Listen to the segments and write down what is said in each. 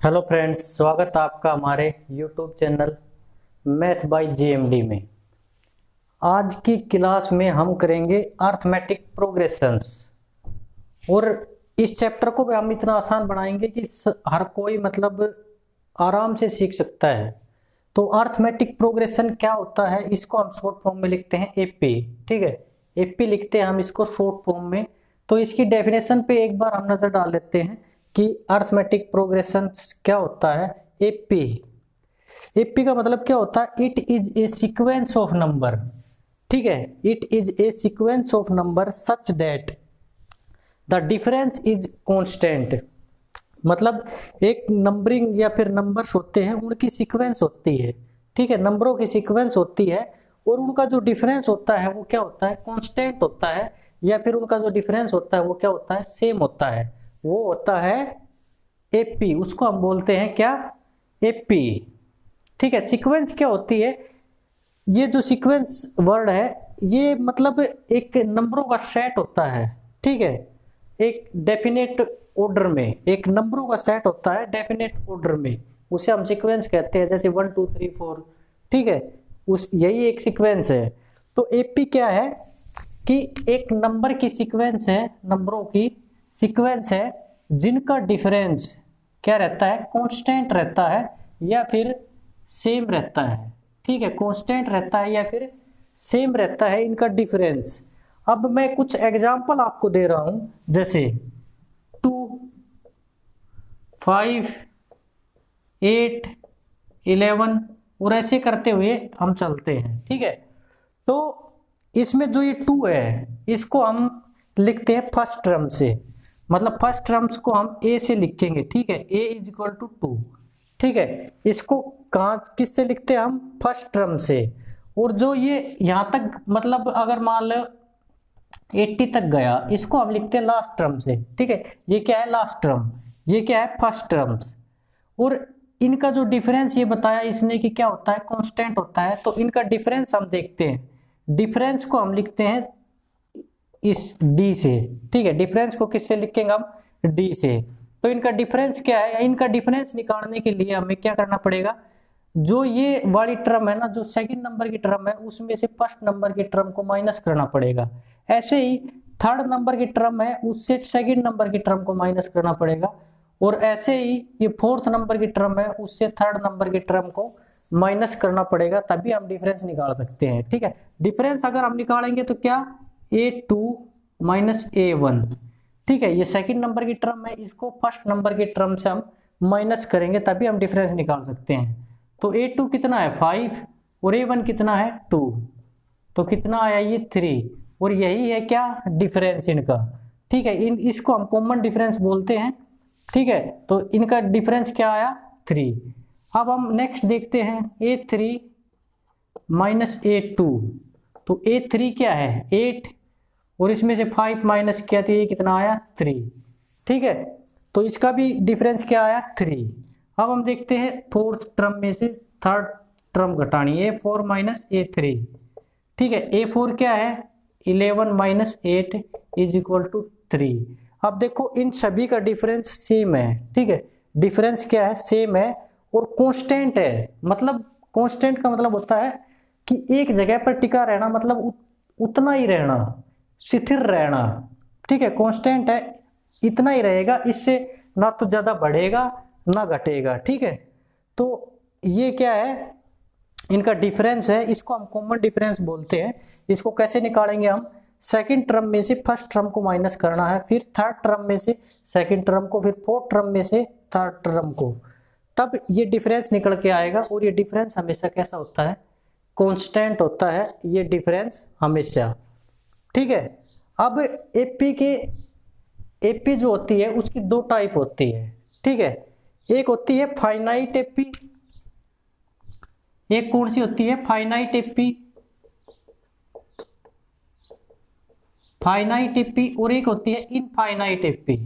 Hello friends, स्वागत है आपका हमारे YouTube channel math bye JMD में। आज की क्लास में हम करेंगे अर्थमेटिक प्रोग्रेशंस और इस चैप्टर को भी हम इतना आसान बनाएंगे कि हर कोई मतलब आराम से सीख सकता है। तो अर्थमेटिक प्रोग्रेशन क्या होता है, इसको हम शॉर्ट फॉर्म में लिखते हैं एपी। ठीक है, एपी लिखते हैं हम इसको शॉर्ट फॉर्म में। तो इसकी डेफिनेशन पे एक बार हम नजर डाल लेते हैं कि अर्थमेटिक प्रोग्रेशन क्या होता है। एपी एपी का मतलब क्या होता है? It is a sequence of number. ठीक है, it is a sequence of number such that the difference is constant. मतलब एक नंबरिंग या फिर नंबर्स होते हैं, उनकी सीक्वेंस होती है। ठीक है, नंबरों की सीक्वेंस होती है और उनका जो डिफरेंस होता है वो क्या होता है? कांस्टेंट होता है। या फिर उनका जो डिफरेंस होता है वो क्या होता है? सेम होता है। वो होता है एपी। उसको हम बोलते हैं क्या? एपी। ठीक है, सीक्वेंस क्या होती है? ये जो सीक्वेंस वर्ड है, ये मतलब एक नंबरों का सेट होता है। ठीक है, एक डेफिनेट ऑर्डर में एक नंबरों का सेट होता है, डेफिनेट ऑर्डर में। उसे हम सीक्वेंस कहते हैं, जैसे 1 2 3 4। ठीक है, उस यही एक सीक्वेंस है। तो एपी क्या है कि एक नंबर की सीक्वेंस है, नंबरों की सीक्वेंस है जिनका डिफरेंस क्या रहता है? कांस्टेंट रहता है या फिर सेम रहता है। ठीक है, कांस्टेंट रहता है या फिर सेम रहता है इनका डिफरेंस। अब मैं कुछ एग्जांपल आपको दे रहा हूं, जैसे 2 5 8 11 और ऐसे करते हुए हम चलते हैं। ठीक है, तो इसमें जो ये 2 है इसको हम लिखते हैं फर्स्ट टर्म से। मतलब फर्स्ट टर्म्स को हम ए से लिखेंगे। ठीक है, ए इज इक्वल टू 2। ठीक है, इसको कहाँ किससे लिखते हैं हम? फर्स्ट टर्म से। और जो ये यहां तक मतलब अगर मान लो 80 तक गया, इसको हम लिखते हैं लास्ट टर्म से। ठीक है, ये क्या है? Last term. ये क्या है? First terms. और इनका जो डिफरेंस ये बताया इसने कि क्या होता है? कांस्टेंट होता है। तो इनका डिफरेंस हम देखते हैं। डिफरेंस को हम लिखते हैं इस डी से। ठीक है, डिफरेंस को किससे लिखेंगे हम? डी से। तो इनका डिफरेंस क्या है? इनका डिफरेंस निकालने के लिए हमें क्या करना पड़ेगा? जो ये वाली टर्म है ना, जो सेकंड नंबर की टर्म है, उसमें से फर्स्ट नंबर की टर्म को माइनस करना पड़ेगा। ऐसे ही थर्ड नंबर की टर्म है, उससे सेकंड नंबर की टर्म को माइनस करना पड़ेगा। और ऐसे ही ये फोर्थ नंबर की टर्म है, उससे थर्ड नंबर की टर्म को माइनस करना पड़ेगा, तभी हम डिफरेंस निकाल सकते हैं। ठीक है, डिफरेंस अगर हम निकालेंगे तो क्या? a2 minus a1। ठीक है, ये सेकंड नंबर की टर्म है, इसको फर्स्ट नंबर की टर्म से हम माइनस करेंगे, तभी हम डिफरेंस निकाल सकते हैं। तो a2 कितना है? 5 और a1 कितना है? 2। तो कितना आया? ये 3। और यही है क्या? डिफरेंस इनका। ठीक है, इन इसको हम कॉमन डिफरेंस बोलते हैं। ठीक है, तो इनका डिफरेंस क्या आया? 3। अब हम नेक्स्ट देखते हैं a3 माइनस a2। तो a3 क्या है? 8 और इसमें से 5 माइनस किया तो ये कितना आया? 3। ठीक है, तो इसका भी डिफरेंस क्या आया? 3। अब हम देखते हैं फोर्थ टर्म में से थर्ड टर्म घटानी है, a4 माइनस a3। ठीक है, a4 क्या है? 11 माइनस 8 इज इक्वल टू 3। अब देखो इन सभी का डिफरेंस सेम है। ठीक है, डिफरेंस क्या है? सेम है और कांस्टेंट है। मतलब कांस्टेंट का मतलब होता है कि एक जगह पर टिका रहना, मतलब उतना ही रहना, स्थिर रहना। ठीक है, कांस्टेंट है, इतना ही रहेगा, इससे ना तो ज्यादा बढ़ेगा ना घटेगा। ठीक है, तो ये क्या है? इनका डिफरेंस है, इसको हम कॉमन डिफरेंस बोलते हैं। इसको कैसे निकालेंगे हम? सेकंड टर्म में से फर्स्ट टर्म को माइनस करना है, फिर थर्ड टर्म में से सेकंड टर्म को, फिर फोर्थ टर्म में से थर्ड टर्म को, तब ये डिफरेंस निकल के आएगा। और ये डिफरेंस हमेशा कैसा होता है? कांस्टेंट होता है ये डिफरेंस हमेशा। ठीक है, अब एपी जो होती है उसकी दो टाइप होती है। ठीक है, एक होती है फाइनाइट एपी। एक कौन सी होती है? Finite AP. Finite AP. और एक होती है इनफाइनाइट एपी।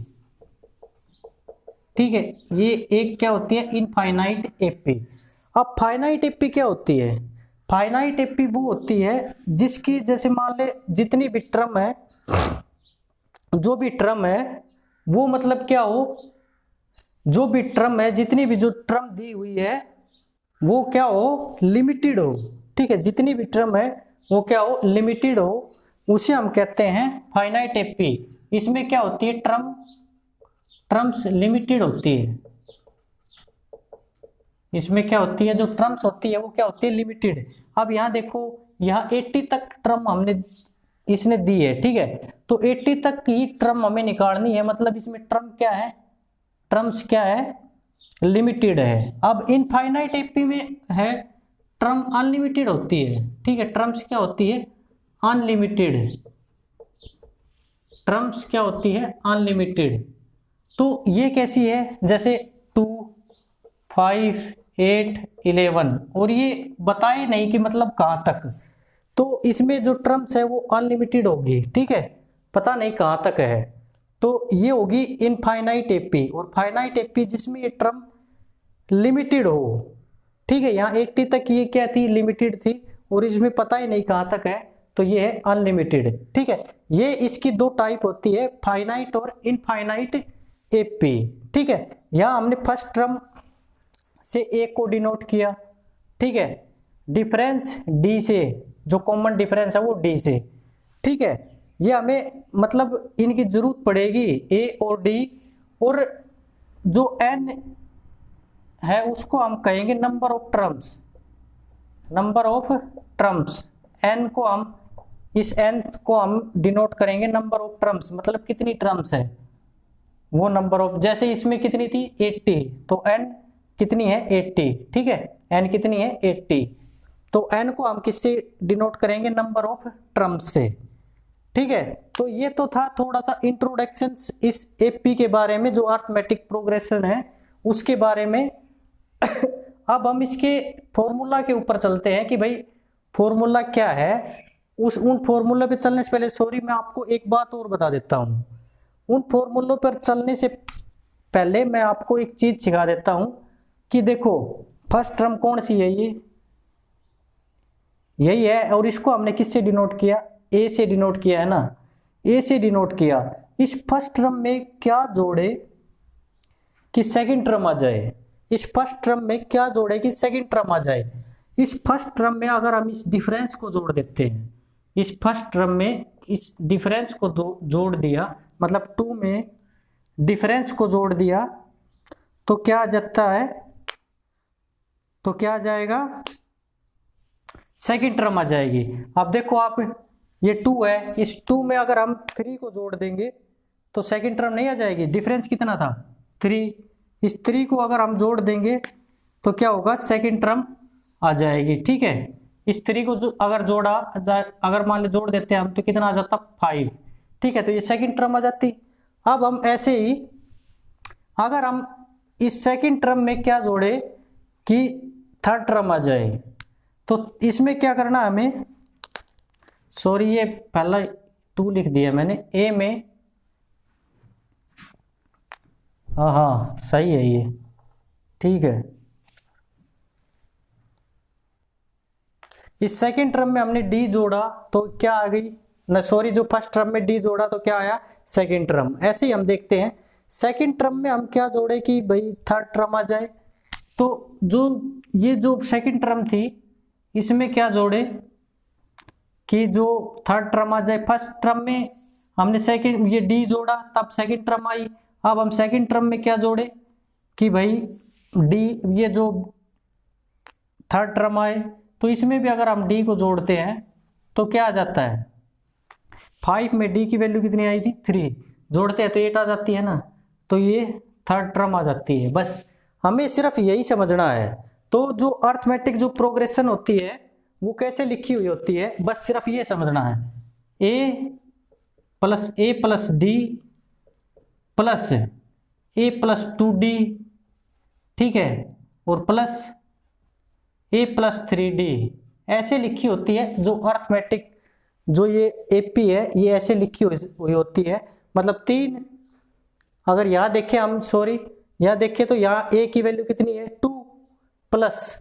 ठीक है, ये एक क्या होती है? Infinite AP. अब फाइनाइट एपी क्या होती है? फाइनाइट एपी वो होती है जिसकी, जैसे मान ले जितनी भी टर्म है, जो भी टर्म है वो मतलब क्या हो? जो भी टर्म है, जितनी भी जो टर्म दी हुई है वो क्या हो, लिमिटेड हो। ठीक है, जितनी भी टर्म है वो क्या हो, लिमिटेड हो, उसे हम कहते हैं फाइनाइट एपी। इसमें क्या होती है, टर्म्स लिमिटेड होती है। इसमें क्या होती है, जो टर्म्स होती है वो क्या होती है, लिमिटेड। अब यहाँ देखो, यहाँ 80 तक टर्म हमने इसने दी है। ठीक है, तो 80 तक की टर्म हमें निकालनी है, मतलब इसमें टर्म क्या है, टर्म्स क्या है, लिमिटेड है। अब इनफाइनाइट एपी में है टर्म अनलिमिटेड होती है। ठीक है, टर्म्स क्या होती है, अनलिमिटेड। टर्म्स क्या होती है, अनलिमिटेड। तो ये कैसी है, जैसे 2, 5, 8, 11, और ये बताए नहीं कि मतलब कहां तक। तो इसमें जो टर्म्स है वो अनलिमिटेड होगी। ठीक है, पता नहीं कहां तक है, तो ये होगी इनफाइनाइट एपी। और फाइनाइट एपी जिसमें ये टर्म लिमिटेड हो। ठीक है, यहाँ 80 तक ये क्या थी, लिमिटेड थी, और इसमें पता ही नहीं कहां तक है, तो ये है अनलिमिटेड। ठीक है, ये इसकी दो टाइप होती है, फाइनाइट और इनफाइनाइट एपी। ठीक है, यहाँ हमने फर्स्ट टर्म से ए को डिनोट किया। ठीक है, डिफरेंस डी से, जो कॉमन डिफरेंस है वो डी से। ठीक है, ये हमें मतलब इनकी जरूरत पड़ेगी, ए और डी। और जो एन है उसको हम कहेंगे number of terms, number of terms. N को हम, इस एन को हम डिनोट करेंगे नंबर ऑफ टर्म्स, मतलब कितनी टर्म्स है वो नंबर ऑफ। जैसे इसमें कितनी थी, 80, तो एन कितनी है, 80। ठीक है, एन कितनी है, 80। तो एन को हम किससे डिनोट करेंगे, नंबर ऑफ टर्म्स से। ठीक है, तो ये तो था थोड़ा सा इंट्रोडक्शन इस एपी के बारे में, जो अर्थमेटिक प्रोग्रेशन है उसके बारे में। अब हम इसके फॉर्मूला के ऊपर चलते हैं कि भाई फॉर्मूला क्या है। उन फॉर्मूला पे चलने से पहले, सॉरी, मैं आपको एक बात और बता देता हूं। उन फॉर्मूलों पर चलने से पहले मैं आपको एक चीज सिखा देता हूं कि देखो, फर्स्ट टर्म कौन सी है, ये यही है, और इसको हमने किससे डिनोट किया, ए से डिनोट किया है ना, ए से डिनोट किया। इस फर्स्ट टर्म में क्या जोड़े कि सेकंड टर्म आ जाए, इस फर्स्ट टर्म में क्या जोड़े कि सेकंड टर्म आ जाए। इस फर्स्ट टर्म में अगर हम इस डिफरेंस को जोड़ देते हैं, इस फर्स्ट टर्म में इस डिफरेंस को जोड़ दिया, मतलब 2 में डिफरेंस को जोड़ दिया, तो क्या आ जाता है, तो क्या आ जाएगा, सेकंड टर्म आ जाएगी। अब देखो आप, ये 2 है, इस 2 में अगर हम 3 को जोड़ देंगे तो सेकंड टर्म नहीं आ जाएगी। डिफरेंस कितना था, 3, इस 3 को अगर हम जोड़ देंगे तो क्या होगा, सेकंड टर्म आ जाएगी। ठीक है, इस 3 को अगर जोड़ा, अगर मान लो जोड़ देते हैं हम, तो कितना आ जाता, 5। ठीक है, तो ये सेकंड टर्म आ जाती। अब हम ऐसे ही, अगर हम इस सेकंड टर्म में क्या जोड़े कि थर्ड टर्म आ जाए, तो इसमें क्या करना हमें, सॉरी ये पहला 2 लिख दिया मैंने, ए में, हाँ सही है ये, ठीक है। इस सेकंड टर्म में हमने डी जोड़ा तो क्या आ गई ना, सॉरी, जो फर्स्ट टर्म में डी जोड़ा तो क्या आया, सेकंड टर्म। ऐसे ही हम देखते हैं, सेकंड टर्म में हम क्या जोड़े कि भाई थर्ड टर्म आ जाए। तो जो ये जो सेकंड टर्म थी, इसमें क्या जोड़े कि जो थर्ड टर्म आ जाए। फर्स्ट टर्म में हमने सेकंड ये डी जोड़ा, तब सेकंड टर्म आई। अब हम सेकंड टर्म में क्या जोड़े कि भाई डी, ये जो थर्ड टर्म आए, तो इसमें भी अगर हम डी को जोड़ते हैं तो क्या आ जाता है, 5 में डी की वैल्यू कितनी आई थी, 3, जोड़ते हैं तो 8 आ जाती है ना, तो ये थर्ड टर्म आ जाती है। बस हमें सिर्फ यही समझना है। तो जो अर्थमेटिक जो प्रोग्रेशन होती है वो कैसे लिखी हुई होती है, बस सिर्फ ये समझना है, ए प्लस डी प्लस ए प्लस 2d, ठीक है, और प्लस ए प्लस 3d, ऐसे लिखी होती है। जो अर्थमेटिक जो ये एपी है, ये ऐसे लिखी हुई होती है। मतलब 3, अगर यहाँ देखें हम, सॉरी यहाँ देखें तो यहाँ ए की वैल्यू कितनी है, 2 प्लस,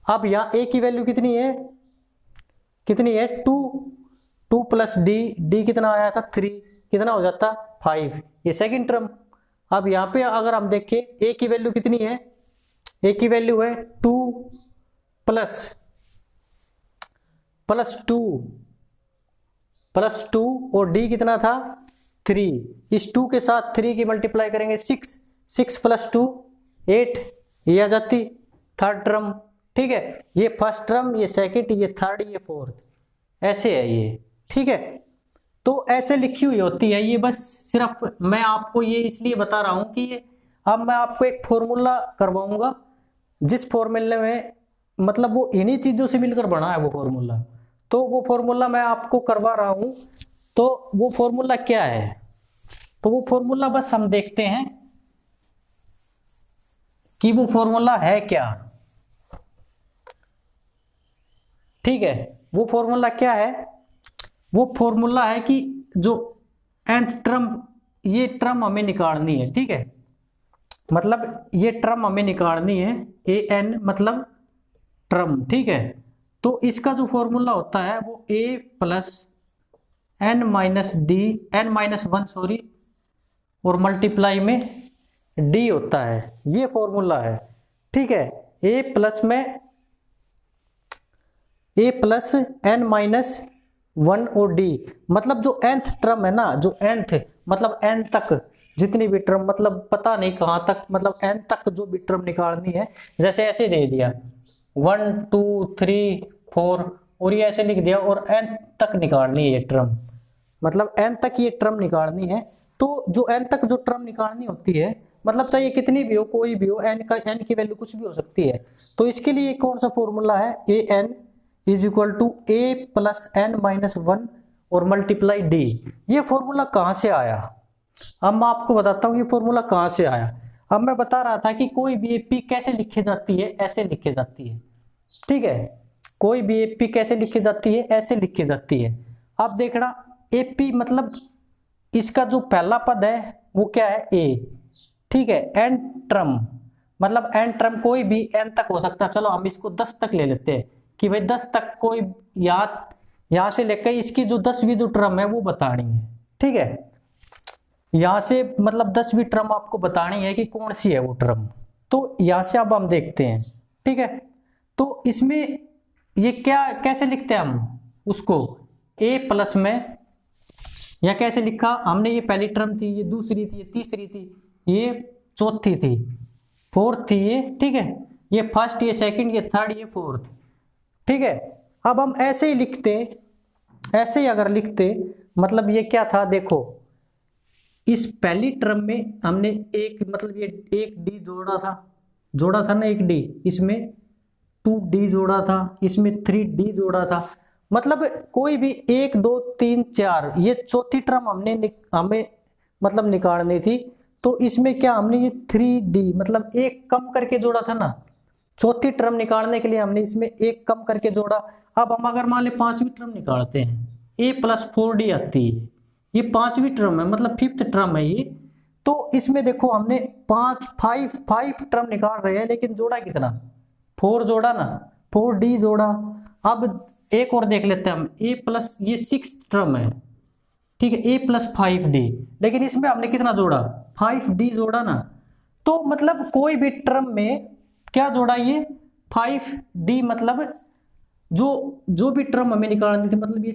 अब यहाँ ए की वैल्यू कितनी है, 2 प्लस डी, डी कितना आया था, 3, कितना हो जाता 5, ये सेकंड टर्म। अब यहाँ पे अगर हम देखें ए की वैल्यू कितनी है, ए की वैल्यू है 2 प्लस टू और डी कितना था 3। इस 2 के साथ 3 की मल्टीप्लाई करेंगे 6 प्लस 2 8, ये आ जाती थर्ड टर्म। ठीक है, ये फर्स्ट टर्म, ये सेकंड, ये थर्ड, ये फोर्थ, ऐसे है ये। ठीक है, तो ऐसे लिखी हुई होती है ये। बस सिर्फ मैं आपको ये इसलिए बता रहा हूं कि ये अब मैं आपको एक फॉर्मूला करवाऊंगा, जिस फॉर्मूले में मतलब वो इन्हीं चीजों से मिलकर बना है वो फॉर्मूला। तो वो फॉर्मूला मैं आपको करवा रहा हूं। तो वो फॉर्मूला क्या है, तो वो फॉर्मूला बस हम देखते हैं कि वो फॉर्मूला है क्या। ठीक है, वो फॉर्मूला क्या है, वो फॉर्मूला है कि जो nth टर्म, ये टर्म हमें निकालनी है। ठीक है, मतलब ये टर्म हमें निकालनी है, an मतलब टर्म। ठीक है, तो इसका जो फॉर्मूला होता है वो a plus n minus 1 sorry, और मल्टीप्लाई में d होता है, ये फॉर्मूला है। ठीक है, a प्लस n माइनस 1 और d, मतलब जो nth टर्म है ना, जो nth मतलब n तक जितनी भी टर्म, मतलब पता नहीं कहां तक, मतलब n तक जो भी टर्म निकालनी है, जैसे ऐसे दे दिया 1 2 3 4 और ये ऐसे लिख दिया, और n तक निकालनी है ये टर्म, मतलब n तक ये टर्म निकालनी है। तो जो n तक जो टर्म निकालनी होती है, मतलब चाहे कितनी भी हो, कोई भी हो, n की वैल्यू कुछ भी हो सकती है। तो इसके लिए कौन सा फॉर्मूला है, an is equal to a plus n minus 1 और मल्टीप्लाई d। ये फॉर्मूला कहां से आया, अब मैं आपको बताता हूं ये फॉर्मूला कहां से आया। अब मैं बता रहा था कि कोई भी एपी कैसे लिखी जाती है, ऐसे लिखी जाती है। ठीक है, कोई भी एपी कैसे लिखी जाती है, ऐसे लिखी जाती है। अब देखना एपी मतलब इसका जो पहला पद है वो क्या है, ए। ठीक है, एन टर्म मतलब एन टर्म कोई भी एन तक हो सकता है। चलो हम इसको 10 तक ले लेते हैं कि भाई 10 तक कोई यहां से लेकर इसकी जो 10वीं जो टर्म है वो बतानी है। ठीक है, यहां से मतलब 10वीं टर्म आपको बतानी है कि कौन सी है वो टर्म। तो यहां से अब हम देखते हैं। ठीक है, तो इसमें ये क्या कैसे लिखते हैं हम उसको, ए प्लस में, या कैसे लिखा हमने, ये पहली टर्म थी, ये दूसरी थी, ये तीसरी थी, ये चौथी थी, फोर्थ थी ये। ठीक है, ये फर्स्ट, ये सेकंड, ये थर्ड, ये फोर्थ। ठीक है, अब हम ऐसे ही लिखते, ऐसे ही अगर लिखते, मतलब ये क्या था, देखो इस पहली टर्म में हमने एक मतलब ये एक डी जोड़ा था ना, एक डी, इसमें 2d जोड़ा था, इसमें 3d जोड़ा था। मतलब कोई भी 1 2 3 4, ये चौथी टर्म हमें मतलब निकालनी थी। तो इसमें क्या हमने ये 3d मतलब एक कम करके जोड़ा था ना, चौथी टर्म निकालने के लिए हमने इसमें एक कम करके जोड़ा। अब हम अगर मान ले 5वीं टर्म निकालते हैं, a प्लस 4d आती है, ये 5वीं टर्म है, मतलब 5th टर्म है ये। तो इसमें देखो हमने 5 टर्म निकाल रहे हैं, लेकिन जोड़ा कितना, 4 जोड़ा ना, 4d जोड़ा। अब एक और देख लेते हैं हम, a प्लस, ये 6th टर्म है। ठीक है, a प्लस 5d, लेकिन इसमें हमने कितना जोड़ा, 5d जोड़ा ना। तो मतलब कोई भी टर्म में क्या जोड़ा, ये 5d, मतलब जो भी टर्म हमें निकालनी थी, मतलब ये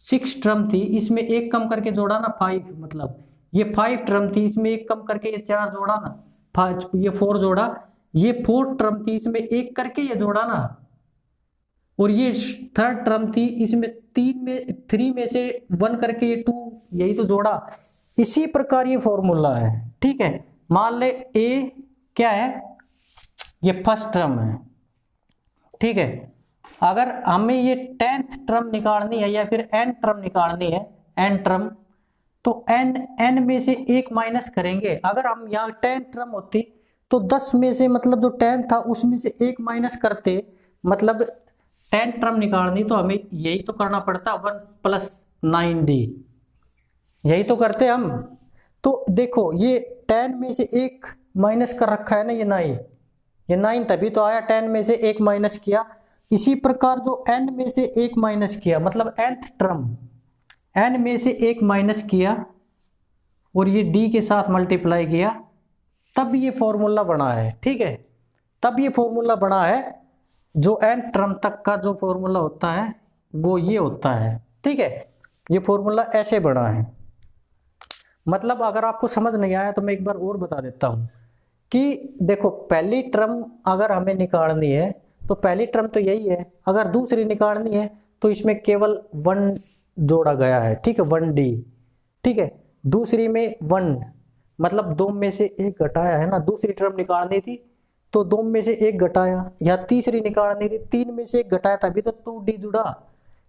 6 टर्म थी, इसमें एक कम करके जोड़ा ना 5, मतलब ये 5 टर्म थी, इसमें एक कम करके ये 4 जोड़ा ना, 5 ये 4 जोड़ा, ये 4 टर्म थी, इसमें एक करके ये जोड़ा ना, और ये 3rd टर्म थी, इसमें 3 में से 1 करके ये 2, यही तो जोड़ा। इसी प्रकार ये फॉर्मूला है। ठीक है, मान ले a क्या है, ये फर्स्ट टर्म है। ठीक है, अगर हमें ये 10th टर्म निकालनी है या फिर n टर्म निकालनी है, n टर्म, तो n में से एक माइनस करेंगे। अगर हम यहाँ 10 टर्म होती तो 10 में से मतलब जो 10 था उसमें से एक माइनस करते, मतलब 10 टर्म निकालनी तो हमें यही तो करना पड़ता, 1 प्लस 9d, यही तो करते हम। तो देखो ये 10 में से एक माइनस कर रखा है ना, ये 9 तभी तो आया, 10 में से एक माइनस किया। इसी प्रकार जो n में से एक माइनस किया, मतलब nth टर्म n में से एक माइनस किया, और ये d के साथ मल्टीप्लाई किया, तब ये फॉर्मूला बना है। ठीक है, तब ये फॉर्मूला बना है। जो n टर्म तक का जो फॉर्मूला होता है वो ये होता है। ठीक है, ये फॉर्मूला ऐसे बना है। मतलब अगर आपको समझ नहीं आया तो मैं एक बार और बता देता हूँ कि देखो, पहली टर्म अगर हमें निकालनी है तो पहली टर्म तो यही है, अगर दूसरी निकालनी है तो इसमें केवल 1 जोड़ा गया है। ठीक है, 1d। ठीक है, दूसरी में 1 मतलब 2 में से 1 घटाया है ना, दूसरी टर्म निकालनी थी तो 2 में से 1 घटाया, या तीसरी निकालनी थी 3 में से 1 घटाया तभी तो 2d जुड़ा,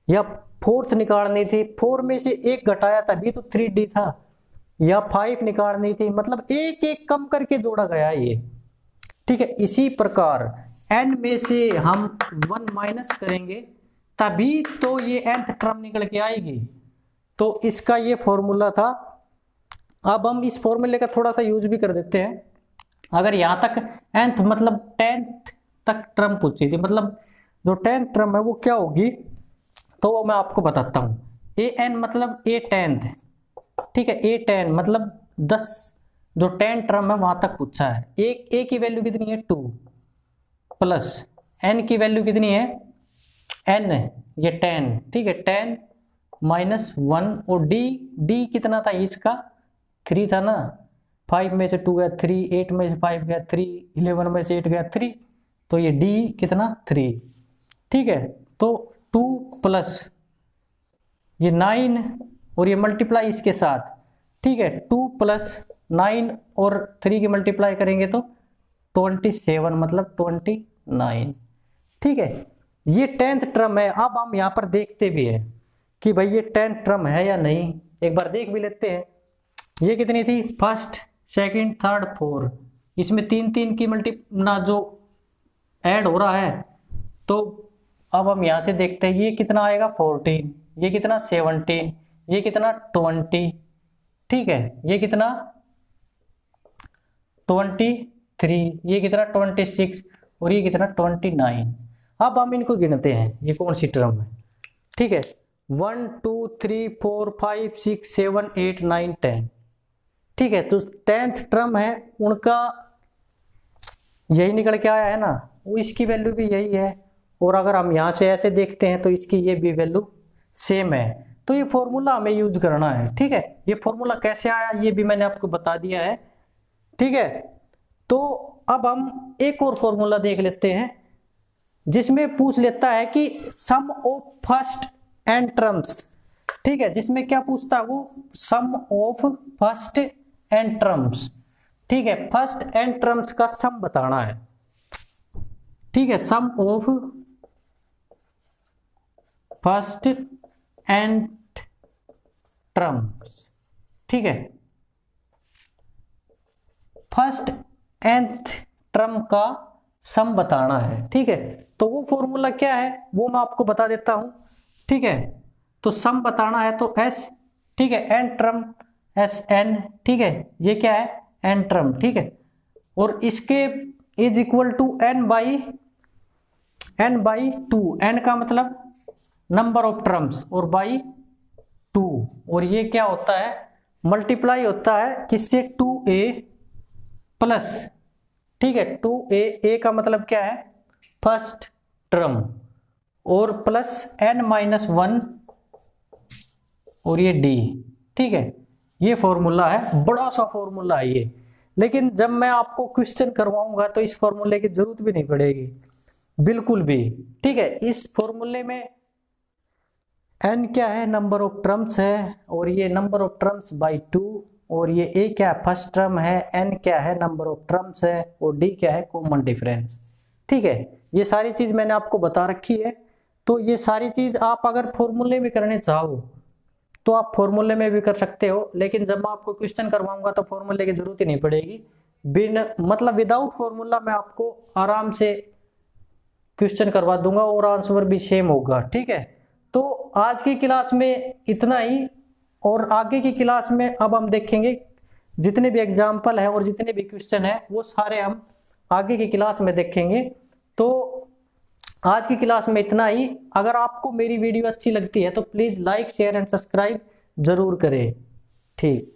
या फोर्थ निकालनी थी 4 में से 1 घटाया तभी तो 3d था, या 5 निकालनी थी, मतलब एक एक कम करके जोड़ा गया ये। ठीक है, इसी प्रकार n में से हम 1 माइनस करेंगे तभी तो ये nth टर्म निकल के आएगी। तो इसका ये फॉर्मूला था। अब हम इस फॉर्मूले का थोड़ा सा यूज भी कर देते हैं। अगर यहाँ तक nth मतलब 10th तक टर्म पूछी थी, मतलब जो 10th टर्म है वो क्या होगी, तो वो मैं आपको बताता हूँ। an मतलब a 10th। ठीक है, a 10 मतलब 10, जो 10 टर्म है वहां तक पूछा है। a की वैल्यू कितनी है 2, प्लस n की वैल्यू कितनी है n, ये 10। ठीक है, 10 माइनस 1, और d कितना था इसका 3 था ना, 5 में से 2 गया 3, 8 में से 5 गया 3, 11 में से 8 गया 3, तो ये d कितना 3। ठीक है, तो 2 प्लस ये 9 और ये मल्टीप्लाई इसके साथ। ठीक है, 2 प्लस 9 और 3 की मल्टीप्लाई करेंगे तो 27 मतलब 29। ठीक है, ये 10th टर्म है। अब हम यहाँ पर देखते भी हैं कि भाई ये 10th टर्म है या नहीं, एक बार देख भी लेते हैं। ये कितनी थी, फर्स्ट सेकंड थर्ड 4, इसमें 3 की मल्टी ना जो ऐड हो रहा है। तो अब हम यहाँ से देखते हैं ये कितना आएगा 14, ये कितना 17, ये कितना 20। ठीक है, ये कितना 23, ये कितना 26, और ये कितना 29। अब हम इनको गिनते हैं ये कौन सी टर्म है। ठीक है, 1 2 3 4 5 6 7 8 9 10। ठीक है, तो 10th टर्म है उनका यही निकल के आया है ना, वो इसकी वैल्यू भी यही है। और अगर हम यहाँ से ऐसे देखते हैं तो इसकी ये भी वैल्यू सेम है। तो ये फॉर्मूला हमें यूज करना है। ठीक है, ये फॉर्मूला कैसे आया ये भी मैंने आपको बता दिया है। ठीक है, तो अब हम एक और फॉर्मूला देख लेते हैं जिसमें पूछ लेता है कि सम ऑफ फर्स्ट एन टर्म्स। ठीक है, जिसमें क्या पूछता है वो सम ऑफ फर्स्ट एन टर्म्स। ठीक है, फर्स्ट एन टर्म्स का सम बताना है। ठीक है, सम ऑफ फर्स्ट एन टर्म्स। ठीक है, फर्स्ट nth टर्म का सम बताना है। ठीक है, तो वो फॉर्मूला क्या है वो मैं आपको बता देता हूं। ठीक है, तो सम बताना है तो s। ठीक है, n टर्म Sn। ठीक है, ये क्या है n टर्म। ठीक है, और इसके is equal to n by 2। n का मतलब नंबर ऑफ टर्म्स और बाई 2, और ये क्या होता है मल्टीप्लाई होता है किससे 2a प्लस। ठीक है, 2a का मतलब क्या है फर्स्ट टर्म, और प्लस n माइनस 1 और ये d। ठीक है, ये फॉर्मूला है, बड़ा सा फॉर्मूला है ये। लेकिन जब मैं आपको क्वेश्चन करवाऊंगा तो इस फॉर्मूले की जरूरत भी नहीं पड़ेगी बिल्कुल भी। ठीक है, इस फॉर्मूले में n क्या है नंबर ऑफ टर्म्स है, और ये नंबर ऑफ टर्म्स बाई 2, और ये a क्या है फर्स्ट टर्म है, n क्या है नंबर ऑफ टर्म्स है, और d क्या है कॉमन डिफरेंस। ठीक है, ये सारी चीज मैंने आपको बता रखी है। तो ये सारी चीज आप अगर फॉर्मूले में करने चाहो तो आप फॉर्मूले में भी कर सकते हो, लेकिन जब मैं आपको क्वेश्चन करवाऊंगा तो फॉर्मूले की जरूरत ही नहीं पड़ेगी। बिन मतलब विदाउट फॉर्मूला मैं आपको आराम से क्वेश्चन करवा दूंगा और आंसर भी सेम होगा। ठीक है, तो आज की क्लास में इतना ही, और आगे की क्लास में अब हम देखेंगे जितने भी एग्जाम्पल हैं और जितने भी क्वेश्चन हैं वो सारे हम आगे की क्लास में देखेंगे। तो आज की क्लास में इतना ही। अगर आपको मेरी वीडियो अच्छी लगती है तो please like share and subscribe जरूर करें। ठीक।